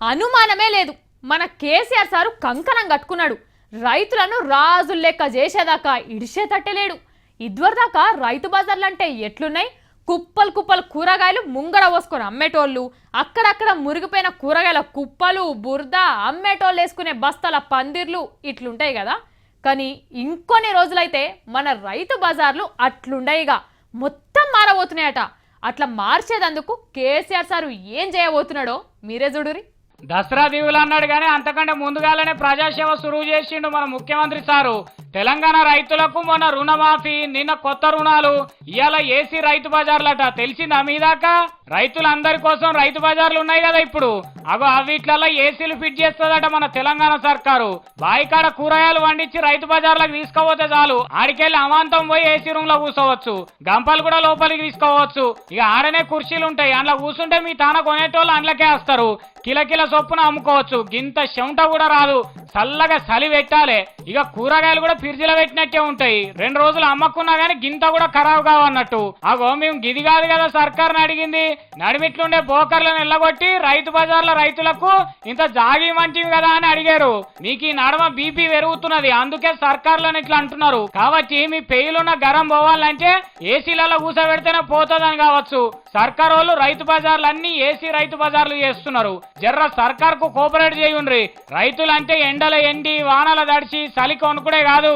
అనుమానమే లేదు. మన కేసీఆర్ సారు కంకణం కట్టుకున్నాడు. రైతులను రాజుల లెక్క చేసేదాకా ఇడిచేతట్టలేడు. ఇదివరదాకా రైతు బజార్లంటే ఎట్లున్నాయి? కుప్పలు కుప్పలు కూరగాయలు ముంగడ పోసుకొని అమ్మేటోళ్ళు, అక్కడక్కడ మురిగిపోయిన కూరగాయల కుప్పలు, బురద, అమ్మేటోళ్ళు వేసుకునే బస్తాల పందిర్లు ఇట్లుంటాయి కదా. కానీ ఇంకొన్ని రోజులైతే మన రైతు బజార్లు అట్లుండయిగా మొత్తం మారబోతున్నాయట. అట్లా మార్చేదందుకు కేసీఆర్ సారు ఏం చేయబోతున్నాడో మీరే చూడురి. దసరా దీవులు అన్నాడు కానీ అంతకంటే ముందుగానే ప్రజాసేవ సురువు చేసిండు మన ముఖ్యమంత్రి సారు. తెలంగాణ రైతులకు మొన్న రుణమాఫీ, నిన్న కొత్త రుణాలు, ఇవాళ ఏసీ రైతు బజార్లట. తెలిసిందా మీ దాకా? రైతులందరి కోసం రైతు బజార్లు ఉన్నాయి కదా ఇప్పుడు. అగో అవిట్లలో ఏసీలు ఫిట్ చేస్తుందట మన తెలంగాణ సర్కారు. బాయికాడ కూరగాయలు వండించి రైతు బజార్లకు తీసుకోపోతే చాలు, ఆడికెళ్ళి అమాంతం పోయి ఏసీ రూమ్ లో కూర్చోవచ్చు. గంపలు కూడా లోపలికి తీసుకోవచ్చు. ఇక ఆడనే కుర్చీలు ఉంటాయి, అందులో కూర్చుంటే మీ తాన కొనేటోళ్ళు అందులోకే వస్తారు. కిలకిల చొప్పున అమ్ముకోవచ్చు. గింత చెమట కూడా రాదు, చల్లగా చలి పెట్టాలి. ఇక కూరగాయలు కూడా ఫ్రిడ్జ్లో పెట్టినట్టే ఉంటాయి. 2 రోజులు అమ్మకున్నా గానీ గింత కూడా ఖరాబ్ కావన్నట్టు. అగో మేము గిది కాదు కదా సర్కార్ని అడిగింది, నడిమిట్లుండే బోకర్లను ఎల్లగొట్టి రైతు బజార్ల రైతులకు ఇంత జాగీమంటివి కదా అని అడిగారు. మీకు ఈ నడమ బీపీ పెరుగుతున్నది, అందుకే సర్కార్లను ఇట్లా అంటున్నారు. కాబట్టి మీ పెయిలున్న గరం పోవాలంటే ఏసీలలో కూసబెడితేనే పోతుందని కావచ్చు. సర్కార్ వాళ్ళు రైతు బజార్లు అన్ని ఏసీ రైతు బజార్లు చేస్తున్నారు. జర్ర సర్కార్ కు కోఆపరేట్ చేయండి. రైతులంటే ఎండల ఎండి వానల దడిచి చలి కొనుక్కుడే కాదు,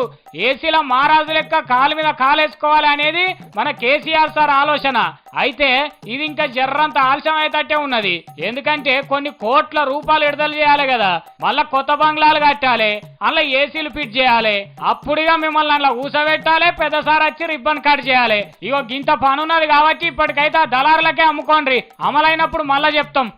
ఏసీల మహారాజు లెక్క కాలు మీద కాలేసుకోవాలి అనేది మన కేసీఆర్ సార్ ఆలోచన. అయితే ఇది ఇంకా జర్రంత ఆలస్యం అయ్యేటట్టే ఉన్నది. ఎందుకంటే కొన్ని కోట్ల రూపాయలు విడుదల చేయాలి కదా, మళ్ళా కొత్త బంగ్లాలు కట్టాలి, అందులో ఏసీలు ఫిట్ చేయాలి. అప్పుడుగా మిమ్మల్ని అందులో కూసబెట్టాలి, పెద్దసారి వచ్చి రిబ్బన్ కట్ చేయాలి. ఇగో గింత పనున్నది కాబట్టి ఇప్పటికైతే ఆ దళారులకే అమ్ముకోండి. అమలైనప్పుడు మళ్ళా చెప్తాం.